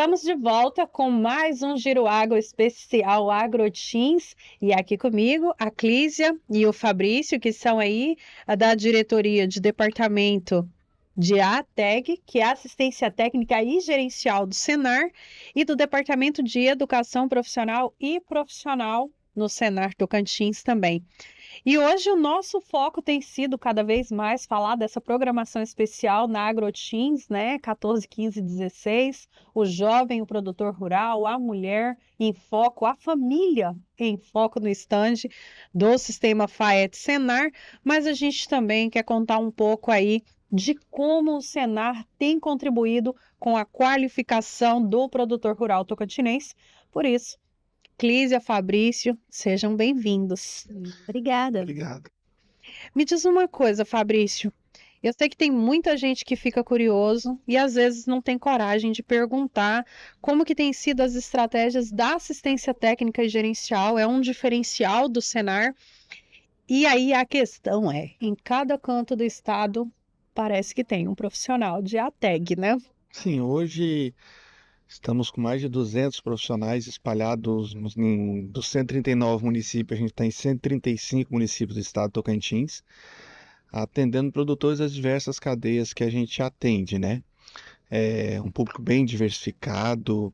Estamos de volta com mais um Giro Agro especial AgroTeams e aqui comigo a Clísia e o Fabrício, que são aí da diretoria de departamento de ATEG, que é Assistência Técnica e Gerencial do Senar, e do Departamento de Educação Profissional e Profissional no Senar Tocantins também. E hoje o nosso foco tem sido cada vez mais falar dessa programação especial na AgroTeams, né? 14, 15, 16, o jovem, o produtor rural, a mulher em foco, a família em foco no estande do Sistema FAET Senar, mas a gente também quer contar um pouco aí de como o Senar tem contribuído com a qualificação do produtor rural tocantinense. Por isso, Clísia, Fabrício, sejam bem-vindos. Obrigada. Obrigado. Me diz uma coisa, Fabrício. Eu sei que tem muita gente que fica curioso e às vezes não tem coragem de perguntar como que tem sido as estratégias da assistência técnica e gerencial, é um diferencial do Senar. E aí a questão é, em cada canto do estado parece que tem um profissional de ATEG, né? Sim, hoje estamos com mais de 200 profissionais espalhados dos 139 municípios. A gente está em 135 municípios do estado de Tocantins, atendendo produtores das diversas cadeias que a gente atende, né? É um público bem diversificado.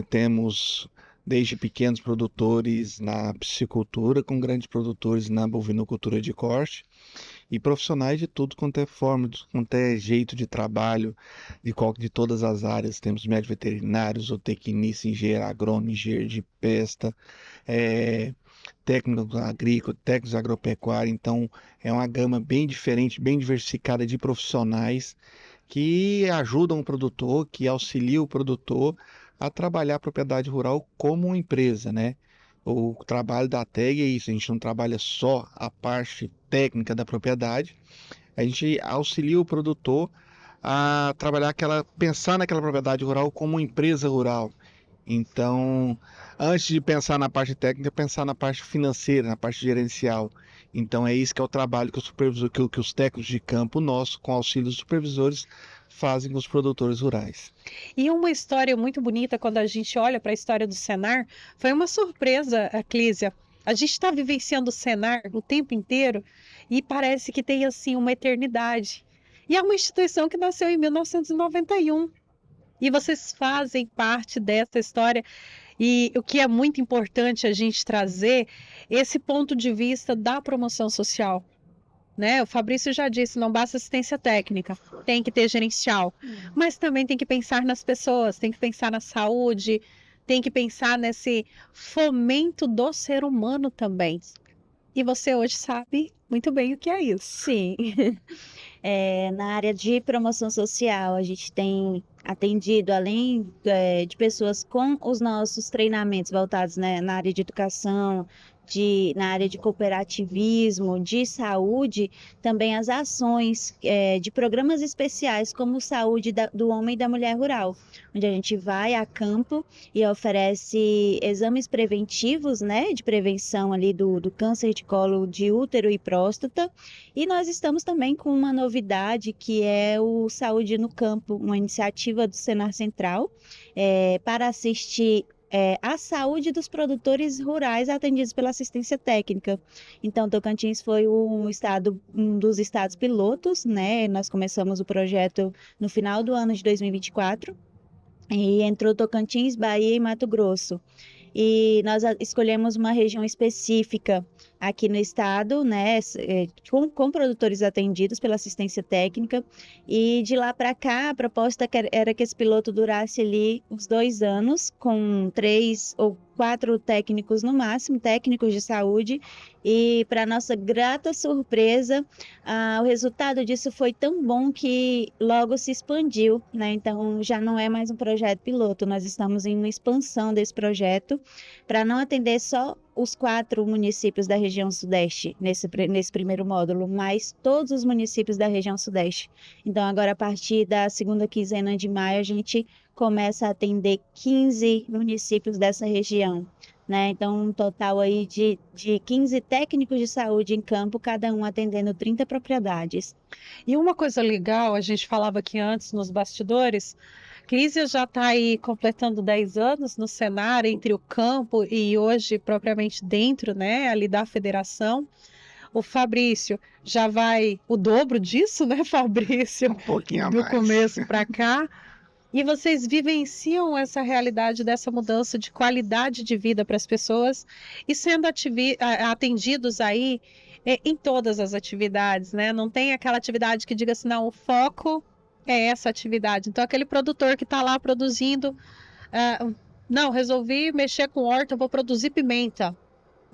Temos desde pequenos produtores na piscicultura, com grandes produtores na bovinocultura de corte, e profissionais de tudo quanto é forma, de quanto é jeito de trabalho, de todas as áreas. Temos médicos veterinários, zootecnistas, engenheiro agrônomo, engenheiro de pesta, técnicos agrícolas, técnicos agropecuários. Então, é uma gama bem diferente, bem diversificada de profissionais que ajudam o produtor, que auxiliam o produtor a trabalhar a propriedade rural como uma empresa, né? O trabalho da TEG é isso, a gente não trabalha só a parte técnica da propriedade, a gente auxilia o produtor a trabalhar pensar naquela propriedade rural como uma empresa rural. Então, antes de pensar na parte técnica, pensar na parte financeira, na parte gerencial. Então, é isso que é o trabalho que o supervisor, que os técnicos de campo nossos, com auxílio dos supervisores, fazem com os produtores rurais. E uma história muito bonita, quando a gente olha para a história do Senar, foi uma surpresa, Clísia. A gente está vivenciando o Senar o tempo inteiro e parece que tem assim uma eternidade. E é uma instituição que nasceu em 1991. E vocês fazem parte dessa história. E o que é muito importante a gente trazer esse ponto de vista da promoção social. Né? O Fabrício já disse, não basta assistência técnica, tem que ter gerencial, mas também tem que pensar nas pessoas, tem que pensar na saúde, tem que pensar nesse fomento do ser humano também. E você hoje sabe muito bem o que é isso. Sim. Na área de promoção social, a gente tem atendido, além de pessoas com os nossos treinamentos voltados, né, na área de educação, na área de cooperativismo, de saúde, também as ações de programas especiais como Saúde do Homem e da Mulher Rural, onde a gente vai a campo e oferece exames preventivos, né, de prevenção ali do câncer de colo de útero e próstata. E nós estamos também com uma novidade que é o Saúde no Campo, uma iniciativa do Senar Central para assistir a saúde dos produtores rurais atendidos pela assistência técnica. Então, Tocantins foi um dos estados pilotos, né? Nós começamos o projeto no final do ano de 2024 e entrou Tocantins, Bahia e Mato Grosso. E nós escolhemos uma região específica aqui no estado, né, com produtores atendidos pela assistência técnica, e de lá para cá a proposta era que esse piloto durasse ali uns 2 anos, com 3 ou 4 técnicos no máximo, técnicos de saúde, e para nossa grata surpresa, o resultado disso foi tão bom que logo se expandiu, né? Então já não é mais um projeto piloto, nós estamos em uma expansão desse projeto para não atender só os 4 municípios da região sudeste nesse primeiro módulo, mas todos os municípios da região sudeste. Então agora a partir da segunda quinzena de maio a gente começa a atender 15 municípios dessa região, né? Então um total aí de 15 técnicos de saúde em campo, cada um atendendo 30 propriedades. E uma coisa legal, a gente falava aqui antes nos bastidores, Clísia já está aí completando 10 anos no Senar, entre o campo e hoje propriamente dentro, né, ali da federação. O Fabrício já vai o dobro disso, né, Fabrício? Um pouquinho a Do mais. começo para cá. E vocês vivenciam essa realidade dessa mudança de qualidade de vida para as pessoas e sendo atendidos aí em todas as atividades, né? Não tem aquela atividade que diga assim, não, o foco é essa atividade. Então, aquele produtor que está lá produzindo, não, resolvi mexer com horta, vou produzir pimenta.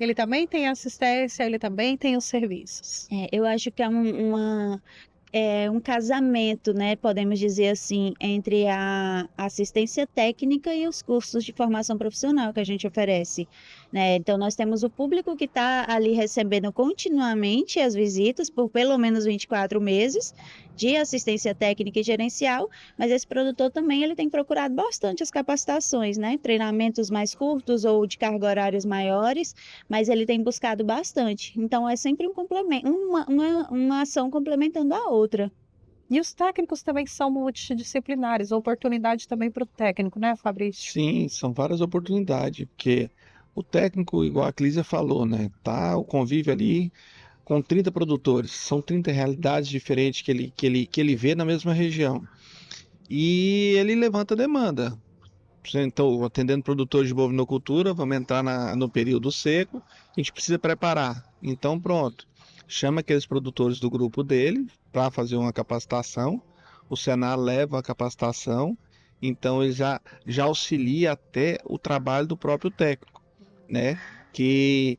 Ele também tem assistência, ele também tem os serviços. Eu acho que é um casamento, né, podemos dizer assim, entre a assistência técnica e os cursos de formação profissional que a gente oferece, né? Então, nós temos o público que está ali recebendo continuamente as visitas por pelo menos 24 meses de assistência técnica e gerencial, mas esse produtor também ele tem procurado bastante as capacitações, né? Treinamentos mais curtos ou de carga horários maiores, mas ele tem buscado bastante. Então, é sempre um complemento, uma ação complementando a outra. E os técnicos também são multidisciplinares, oportunidade também para o técnico, né, Fabrício? Sim, são várias oportunidades, porque o técnico, igual a Clísia falou, né? Tá o convívio ali com 30 produtores, são 30 realidades diferentes que ele vê na mesma região. E ele levanta demanda. Então, atendendo produtores de bovinocultura, vamos entrar no período seco, a gente precisa preparar. Então, pronto, chama aqueles produtores do grupo dele para fazer uma capacitação, o Senar leva a capacitação, então ele já auxilia até o trabalho do próprio técnico, né? Que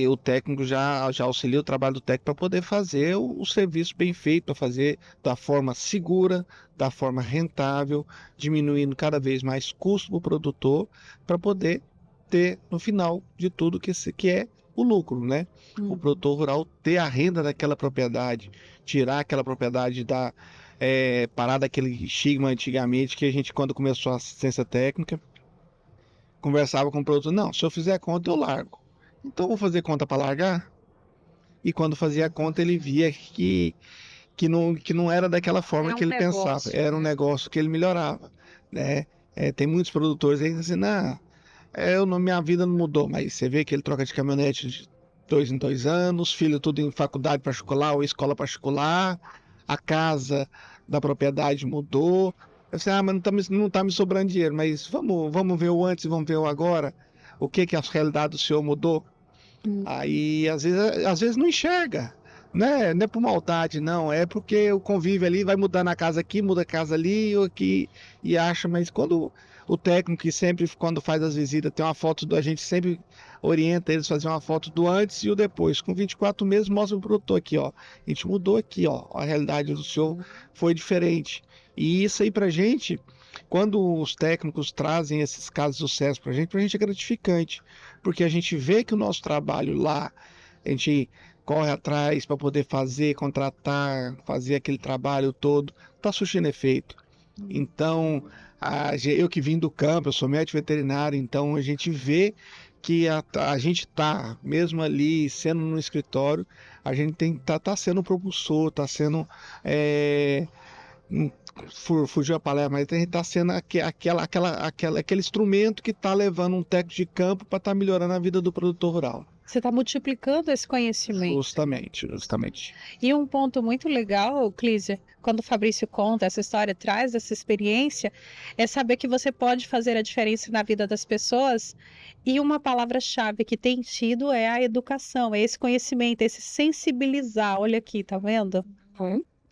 o técnico já auxilia o trabalho do técnico para poder fazer o serviço bem feito, para fazer da forma segura, da forma rentável, diminuindo cada vez mais custo para o produtor, para poder ter no final de tudo que é o lucro, né? O produtor rural ter a renda daquela propriedade, tirar aquela propriedade parar daquele estigma antigamente que a gente, quando começou a assistência técnica, conversava com o produtor, não, se eu fizer conta eu largo. Então eu vou fazer conta para largar? E quando fazia a conta ele via que não era daquela forma que ele pensava. Era um negócio que ele melhorava, né? Tem muitos produtores aí que dizem, minha vida não mudou, mas você vê que ele troca de caminhonete de 2 em 2 anos, filho tudo em faculdade particular ou escola particular, a casa da propriedade mudou. Eu sei, mas não tá me sobrando dinheiro, mas vamos ver o antes e vamos ver o agora. O que a realidade do senhor mudou? Aí, às vezes não enxerga, né? Não é por maldade, não. É porque o convívio ali vai mudar na casa aqui, muda a casa ali, ou aqui, e acha, mas quando o técnico que sempre, quando faz as visitas, tem uma foto a gente sempre orienta eles a fazer uma foto do antes e o depois. Com 24 meses, mostra o produtor aqui, ó. A gente mudou aqui, ó. A realidade do senhor foi diferente. E isso aí pra gente, quando os técnicos trazem esses casos de sucesso pra gente é gratificante, porque a gente vê que o nosso trabalho lá, a gente corre atrás para poder fazer, contratar, fazer aquele trabalho todo, está surtindo efeito. Então, eu que vim do campo, eu sou médico veterinário, então a gente vê que a gente está, mesmo ali, sendo no escritório, a gente tá sendo propulsor, está sendo... fugiu a palavra, mas a gente está sendo aquele instrumento que está levando um técnico de campo para estar melhorando a vida do produtor rural. Você está multiplicando esse conhecimento. Justamente. E um ponto muito legal, Clísia, quando o Fabrício conta essa história, traz essa experiência, é saber que você pode fazer a diferença na vida das pessoas. E uma palavra-chave que tem tido é a educação, é esse conhecimento, esse sensibilizar. Olha aqui, tá vendo?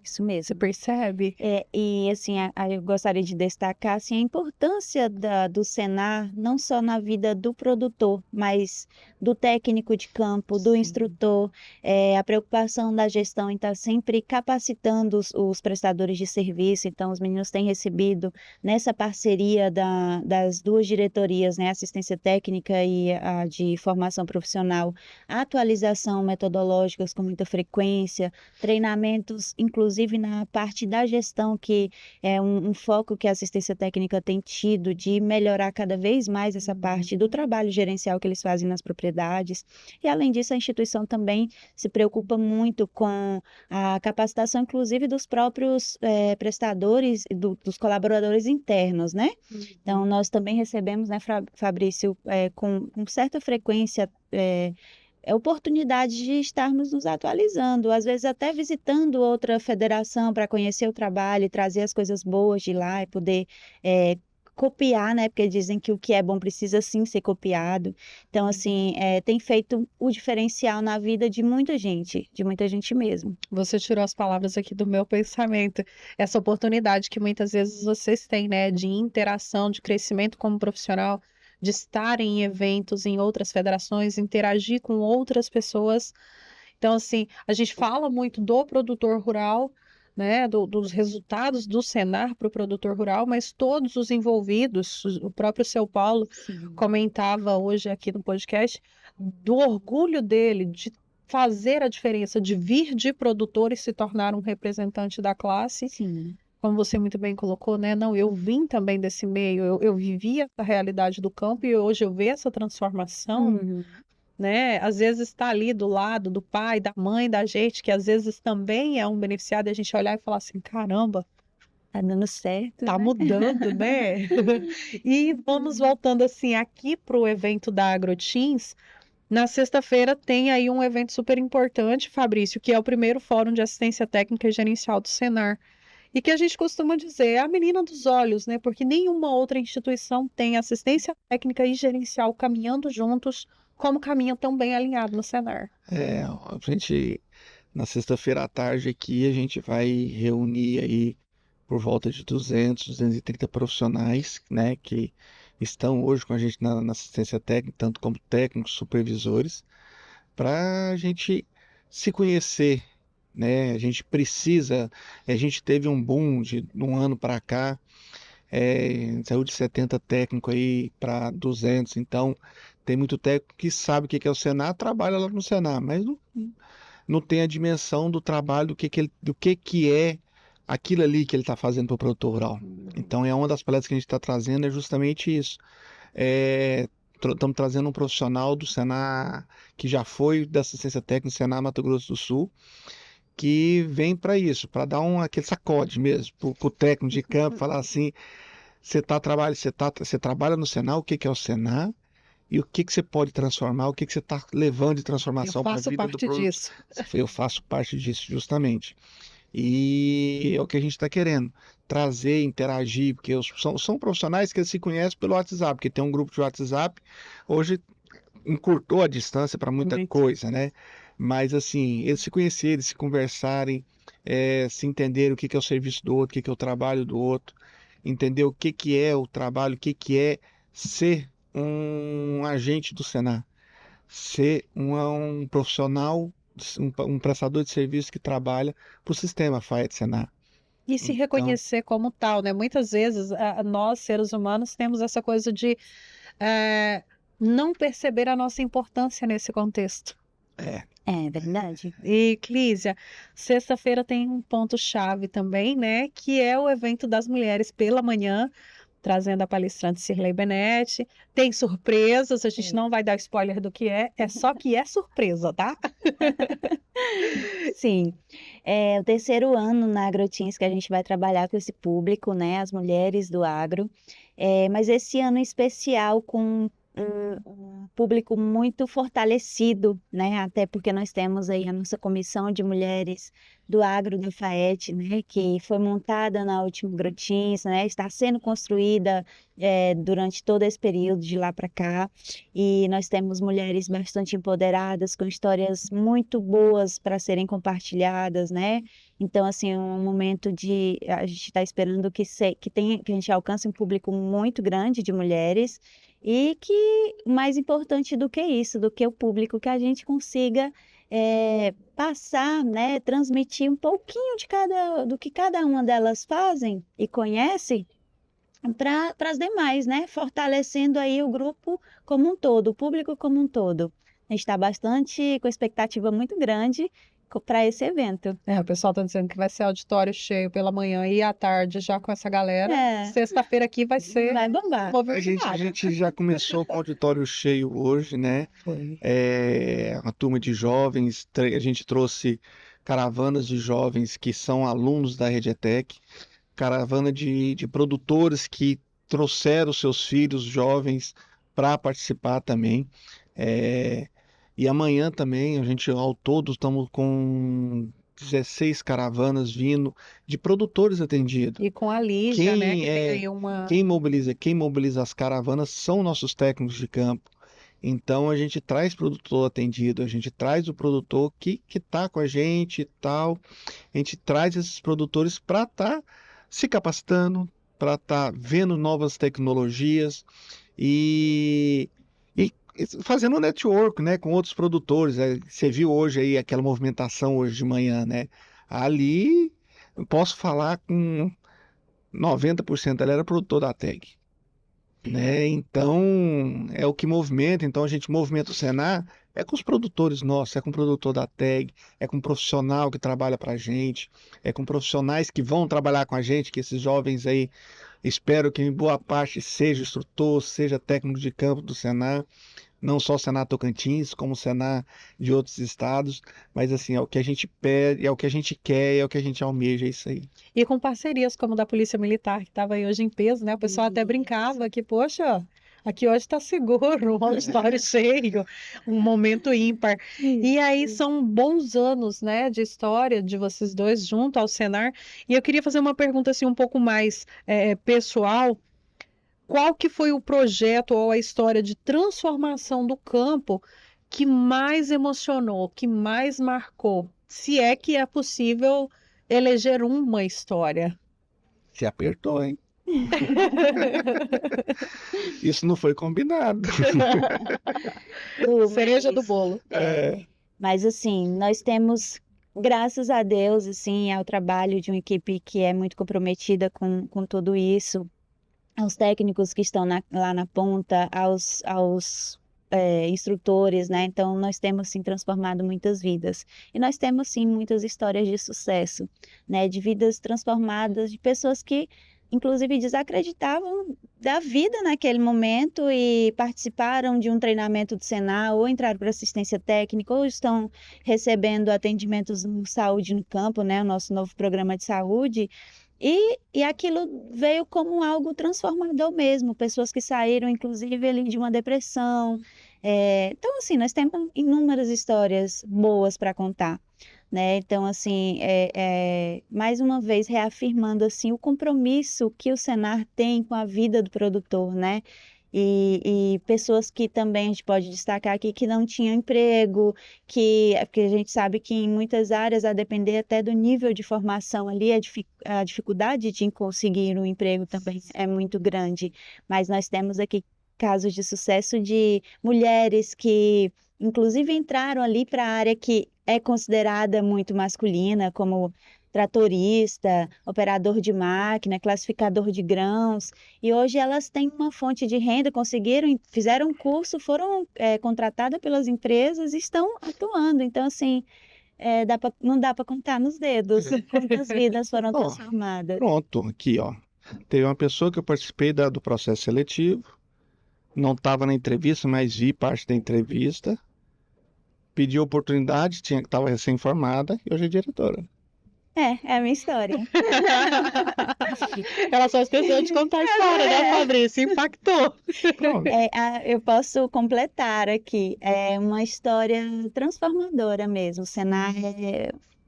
Isso mesmo. Você percebe? E assim, eu gostaria de destacar assim, a importância do Senar, não só na vida do produtor, mas do técnico de campo, do instrutor, a preocupação da gestão em estar sempre capacitando os prestadores de serviço. Então, os meninos têm recebido nessa parceria das duas diretorias, né, assistência técnica e a de formação profissional, atualização metodológicas com muita frequência, treinamentos, inclusive inclusive na parte da gestão, que é um foco que a assistência técnica tem tido de melhorar cada vez mais essa parte do trabalho gerencial que eles fazem nas propriedades. E, além disso, a instituição também se preocupa muito com a capacitação, inclusive, dos próprios prestadores, dos colaboradores internos, né? Então, nós também recebemos, né, Fabrício, com certa frequência, oportunidade de estarmos nos atualizando, às vezes até visitando outra federação para conhecer o trabalho e trazer as coisas boas de lá e poder copiar, né? Porque dizem que o que é bom precisa sim ser copiado. Então, assim, tem feito o diferencial na vida de muita gente mesmo. Você tirou as palavras aqui do meu pensamento. Essa oportunidade que muitas vezes vocês têm, né, de interação, de crescimento como profissional, de estar em eventos em outras federações, interagir com outras pessoas. Então, assim, a gente fala muito do produtor rural, né, dos resultados do Senar para o produtor rural, mas todos os envolvidos, o próprio seu Paulo comentava hoje aqui no podcast, do orgulho dele de fazer a diferença, de vir de produtor e se tornar um representante da classe. Sim. Como você muito bem colocou, né? Não, eu vim também desse meio, eu vivi a realidade do campo e hoje eu vejo essa transformação, né? Às vezes está ali do lado do pai, da mãe, da gente, que às vezes também é um beneficiado, e a gente olhar e falar assim, caramba, tá dando certo, tá né? mudando, né? E vamos voltando assim aqui para o evento da AgroTeams. Na sexta-feira tem aí um evento super importante, Fabrício, que é o primeiro Fórum de Assistência Técnica e Gerencial do Senar. E que a gente costuma dizer, é a menina dos olhos, né? Porque nenhuma outra instituição tem assistência técnica e gerencial caminhando juntos, como caminham tão bem alinhado no Senar. A gente, na sexta-feira à tarde aqui, a gente vai reunir aí por volta de 230 profissionais, né, que estão hoje com a gente na assistência técnica, tanto como técnicos, supervisores, para a gente se conhecer, né? A gente teve um boom de um ano para cá, saiu de 70 técnicos aí para 200, então tem muito técnico que sabe o que é o Senar, trabalha lá no Senar, mas não tem a dimensão do trabalho, do que é aquilo ali que ele está fazendo para o produtor rural. Então, uma das palestras que a gente está trazendo é justamente isso. Estamos trazendo um profissional do Senar, que já foi da assistência técnica do Senar Mato Grosso do Sul, que vem para isso, para dar aquele sacode mesmo, para o técnico de campo, falar assim, você trabalha no Senar, o que é o Senar? E o que você pode transformar, o que você está levando de transformação para a vida do produtor. Disso. Eu faço parte disso, justamente. E é o que a gente está querendo, trazer, interagir, porque são profissionais que se conhecem pelo WhatsApp, porque tem um grupo de WhatsApp, hoje encurtou a distância para muita coisa, né? Mas assim, eles se conhecerem, eles se conversarem, se entenderem o que é o serviço do outro, o que é o trabalho do outro, entender o que é o trabalho, o que é ser um agente do Senar, ser um profissional, um prestador de serviço que trabalha para o sistema FAET Senar. E se reconhecer como tal, né? Muitas vezes nós, seres humanos, temos essa coisa de não perceber a nossa importância nesse contexto. É verdade. E, Clísia, sexta-feira tem um ponto-chave também, né? Que é o evento das mulheres pela manhã, trazendo a palestrante Cirlei Benetti. Tem surpresas, a gente não vai dar spoiler do que é só que é surpresa, tá? Sim, é o terceiro ano na AgroTeams que a gente vai trabalhar com esse público, né, as mulheres do agro, mas esse ano em especial com um público muito fortalecido, né, até porque nós temos aí a nossa comissão de mulheres do agro da FAET, né, que foi montada na última AgroTeams, né, está sendo construída durante todo esse período de lá para cá, e nós temos mulheres bastante empoderadas, com histórias muito boas para serem compartilhadas, né? Então, assim, é um momento a gente está esperando que a gente alcance um público muito grande de mulheres e que, mais importante do que isso, do que o público, que a gente consiga passar, né, transmitir um pouquinho do que cada uma delas fazem e conhece para as demais, né? Fortalecendo aí o grupo como um todo, o público como um todo. A gente está com expectativa muito grande para esse evento. O pessoal tá dizendo que vai ser auditório cheio pela manhã e à tarde já com essa galera. É, Sexta-feira aqui vai ser vai bombar. A movimentado. gente já começou com o auditório cheio hoje, né? Foi. Uma turma de jovens, a gente trouxe caravanas de jovens que são alunos da Rede ETEC, caravana de produtores que trouxeram seus filhos jovens para participar também. É, e amanhã também, a gente ao todo estamos com 16 caravanas vindo de produtores atendidos. E com a Lígia, né, Quem que tem aí uma... quem mobiliza as caravanas são nossos técnicos de campo. Então a gente traz produtor atendido, a gente traz o produtor que está com a gente e tal. A gente traz esses produtores para estar se capacitando, para estar vendo novas tecnologias e fazendo network, né, com outros produtores. Você viu hoje aí aquela movimentação hoje de manhã, né? Ali eu posso falar com 90% dela era produtor da TAG, né? Então é o que movimenta. Então a gente movimenta o Senar é com os produtores nossos, é com o produtor da TAG, é com o profissional que trabalha para a gente, é com profissionais que vão trabalhar com a gente, que esses jovens aí espero que em boa parte seja instrutor, seja técnico de campo do Senar. Não só o Senar Tocantins, como o Senar de outros estados, mas assim, é o que a gente pede, é o que a gente quer, é o que a gente almeja, é isso aí. E com parcerias como da Polícia Militar, que estava aí hoje em peso, né? O pessoal até brincava que, poxa, aqui hoje está seguro, um auditório cheio, um momento ímpar. E aí são bons anos, né, de história de vocês dois junto ao Senar. E eu queria fazer uma pergunta assim um pouco mais pessoal. Qual que foi o projeto ou a história de transformação do campo que mais emocionou, que mais marcou? Se é que é possível eleger uma história. Se apertou, hein? Isso não foi combinado. Cereja do bolo. Mas assim, nós temos, graças a Deus, assim, ao trabalho de uma equipe que é muito comprometida com tudo isso, aos técnicos que estão lá na ponta, aos instrutores, né? Então, nós temos, sim, transformado muitas vidas. E nós temos, sim, muitas histórias de sucesso, né? De vidas transformadas, de pessoas que, inclusive, desacreditavam da vida naquele momento e participaram de um treinamento do Senar, ou entraram para assistência técnica, ou estão recebendo atendimentos no Saúde no Campo, né? O nosso novo programa de saúde. E aquilo veio como algo transformador mesmo, pessoas que saíram, inclusive, ali de uma depressão. Então, assim, nós temos inúmeras histórias boas para contar, né? Então, assim, mais uma vez reafirmando, assim, o compromisso que o Senar tem com a vida do produtor, né? E pessoas que também a gente pode destacar aqui que não tinham emprego, porque a gente sabe que em muitas áreas, a depender até do nível de formação ali, a dificuldade de conseguir um emprego também é muito grande. Mas nós temos aqui casos de sucesso de mulheres que, inclusive, entraram ali para a área que é considerada muito masculina, como tratorista, operador de máquina, classificador de grãos, e hoje elas têm uma fonte de renda, fizeram um curso, foram contratadas pelas empresas e estão atuando. Então, assim, não dá para contar nos dedos quantas vidas foram transformadas. Pronto, aqui, ó. Teve uma pessoa que eu participei do processo seletivo, não estava na entrevista, mas vi parte da entrevista, pedi oportunidade, estava recém-formada e hoje é diretora. É a minha história. Ela só esqueceu de contar a história, né, Fabrício? Impactou. Eu posso completar aqui. É uma história transformadora mesmo. O Senar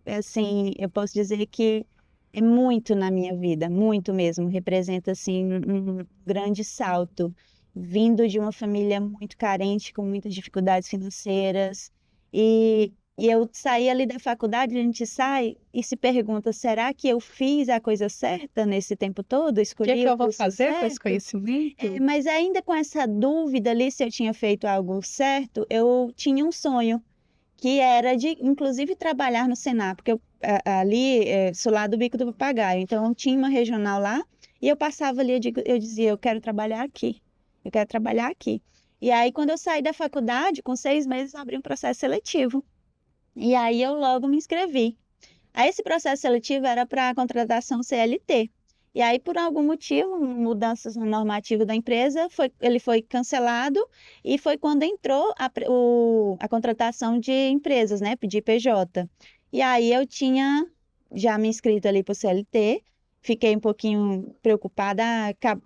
assim, eu posso dizer que é muito na minha vida, muito mesmo. Representa, assim, um grande salto. Vindo de uma família muito carente, com muitas dificuldades financeiras. E eu saí ali da faculdade, a gente sai e se pergunta, será que eu fiz a coisa certa nesse tempo todo? O Escolhi que eu vou curso fazer com esse certo? conhecimento? Mas ainda com essa dúvida ali se eu tinha feito algo certo, eu tinha um sonho, que era de, inclusive, trabalhar no Senar, porque eu ali sou lá do Bico do Papagaio, então eu tinha uma regional lá, e eu passava ali, eu dizia, eu quero trabalhar aqui, eu quero trabalhar aqui. E aí, quando eu saí da faculdade, com 6 meses, eu abri um processo seletivo. E aí eu logo me inscrevi. Aí esse processo seletivo era para contratação CLT. E aí, por algum motivo, mudanças no normativo da empresa, ele foi cancelado e foi quando entrou a contratação de empresas, né, de PJ. E aí eu tinha já me inscrito ali para o CLT, fiquei um pouquinho preocupada,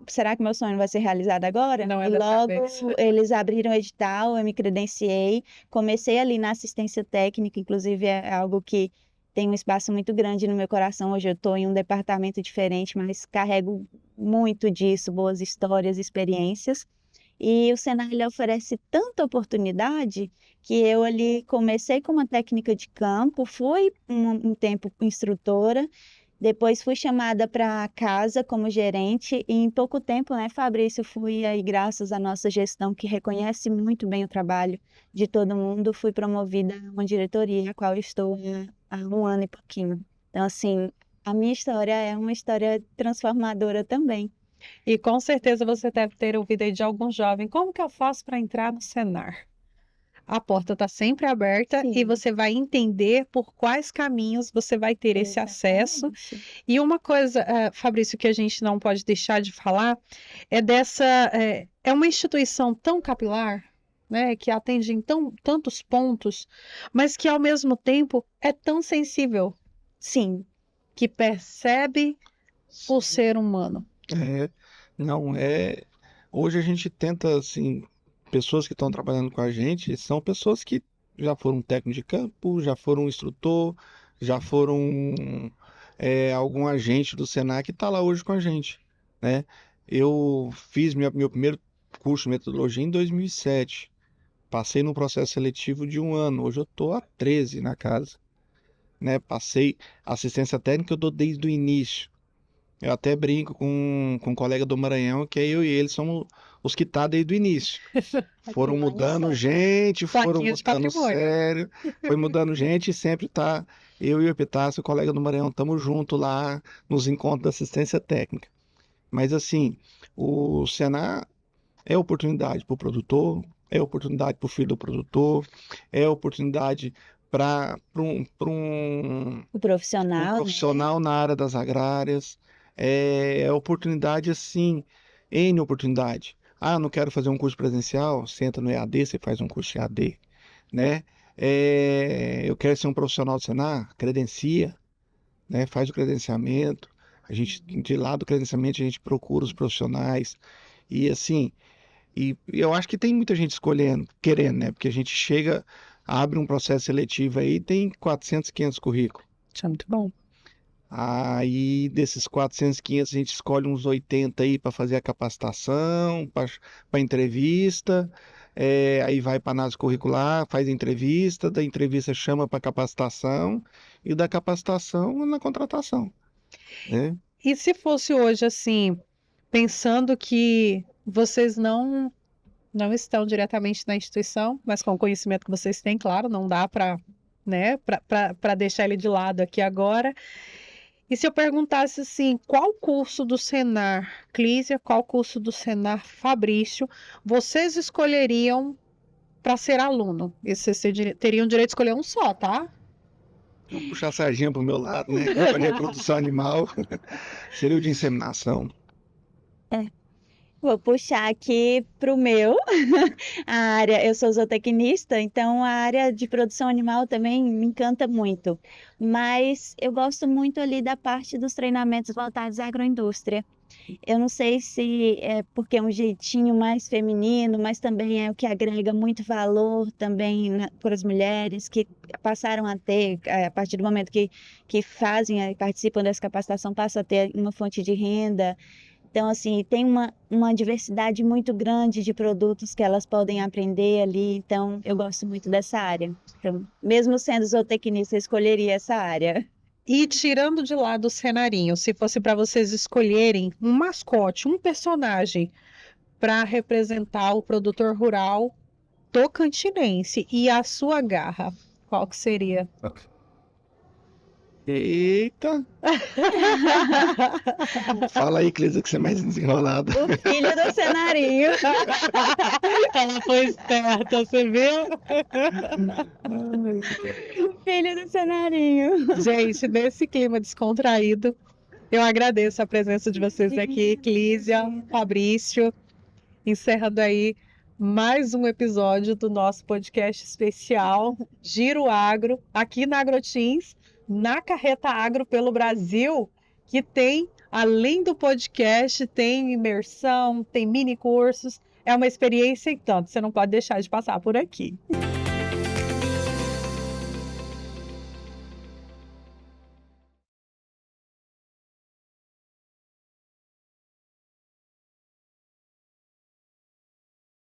será que meu sonho vai ser realizado agora? Não é E dessa logo vez. eles abriram o edital, eu me credenciei, comecei ali na assistência técnica, inclusive é algo que tem um espaço muito grande no meu coração. Hoje eu estou em um departamento diferente, mas carrego muito disso, boas histórias, experiências. E o Senai ele oferece tanta oportunidade que eu ali comecei com uma técnica de campo, fui um tempo instrutora, depois fui chamada para casa como gerente e em pouco tempo, né, Fabrício, fui aí graças à nossa gestão que reconhece muito bem o trabalho de todo mundo, fui promovida a uma diretoria, a qual estou há um ano e pouquinho. Então, assim, a minha história é uma história transformadora também. E com certeza você deve ter ouvido aí de algum jovem, como que eu faço para entrar no Senar? A porta está sempre aberta e Sim, você vai entender por quais caminhos você vai ter esse acesso. exatamente. E uma coisa, Fabrício, que a gente não pode deixar de falar é é uma instituição tão capilar, né, que atende em tantos pontos, mas que ao mesmo tempo é tão sensível, Sim, que percebe o ser humano. É, não é. Hoje a gente tenta, assim, pessoas que estão trabalhando com a gente são pessoas que já foram técnico de campo, já foram instrutor, já foram algum agente do Senac que está lá hoje com a gente, né? Eu fiz meu primeiro curso de metodologia em 2007. Passei num processo seletivo de um ano. Hoje eu estou há 13 na casa, né? Passei assistência técnica, eu dou desde o início. Eu até brinco com um colega do Maranhão, que eu e ele somos os que tá desde o início. Foram patrimônio mudando sério. gente, foram Plaquinha de botando patrimônio. sério, foi mudando gente e sempre tá eu e o Epitácio, o colega do Maranhão, estamos junto lá nos encontros da assistência técnica. Mas assim, o Senar é oportunidade para o produtor, é oportunidade para o filho do produtor, é oportunidade para O um profissional, né? profissional na área das agrárias. É oportunidade assim, N oportunidade. Ah, não quero fazer um curso presencial, você entra no EAD, você faz um curso EAD, né? Eu quero ser um profissional do Senar, credencia, né? Faz o credenciamento. A gente, de lá do credenciamento, a gente procura os profissionais. E assim, e eu acho que tem muita gente escolhendo, querendo, né? Porque a gente chega, abre um processo seletivo aí, tem 400, 500 currículos. Isso é muito bom. Aí, desses 400, 500, a gente escolhe uns 80 aí para fazer a capacitação, para entrevista. Aí vai para análise curricular, faz a entrevista, da entrevista chama para capacitação e da capacitação na contratação, né? E se fosse hoje assim, pensando que vocês não estão diretamente na instituição, mas com o conhecimento que vocês têm, claro, não dá para, né, para deixar ele de lado aqui agora. E se eu perguntasse assim, qual curso do Senar Clísia, qual curso do Senar Fabrício, vocês escolheriam para ser aluno? E vocês teriam direito de escolher um só, tá? Vou puxar a sardinha para o meu lado, né? Escolher a produção animal, seria o de inseminação. Vou puxar aqui para o meu, a área, eu sou zootecnista, então a área de produção animal também me encanta muito. Mas eu gosto muito ali da parte dos treinamentos voltados à agroindústria. Eu não sei se é porque é um jeitinho mais feminino, mas também é o que agrega muito valor também para as mulheres que passaram a ter, a partir do momento que fazem, participam dessa capacitação, passam a ter uma fonte de renda. Então, assim, tem uma diversidade muito grande de produtos que elas podem aprender ali. Então, eu gosto muito dessa área. Então, mesmo sendo zootecnista, eu escolheria essa área. E tirando de lado o cenarinho, se fosse para vocês escolherem um mascote, um personagem para representar o produtor rural tocantinense e a sua garra, qual que seria? Eita! Fala aí, Clísia, que você é mais desenrolado. O filho do cenarinho. Ela foi esperta, você viu? O filho do cenarinho. Gente, nesse clima descontraído, eu agradeço a presença de vocês aqui, Clísia, Fabrício, encerrando aí mais um episódio do nosso podcast especial Giro Agro, aqui na AgroTeams, na Carreta Agro pelo Brasil, que tem, além do podcast, tem imersão, tem mini cursos, é uma experiência e tanto, você não pode deixar de passar por aqui.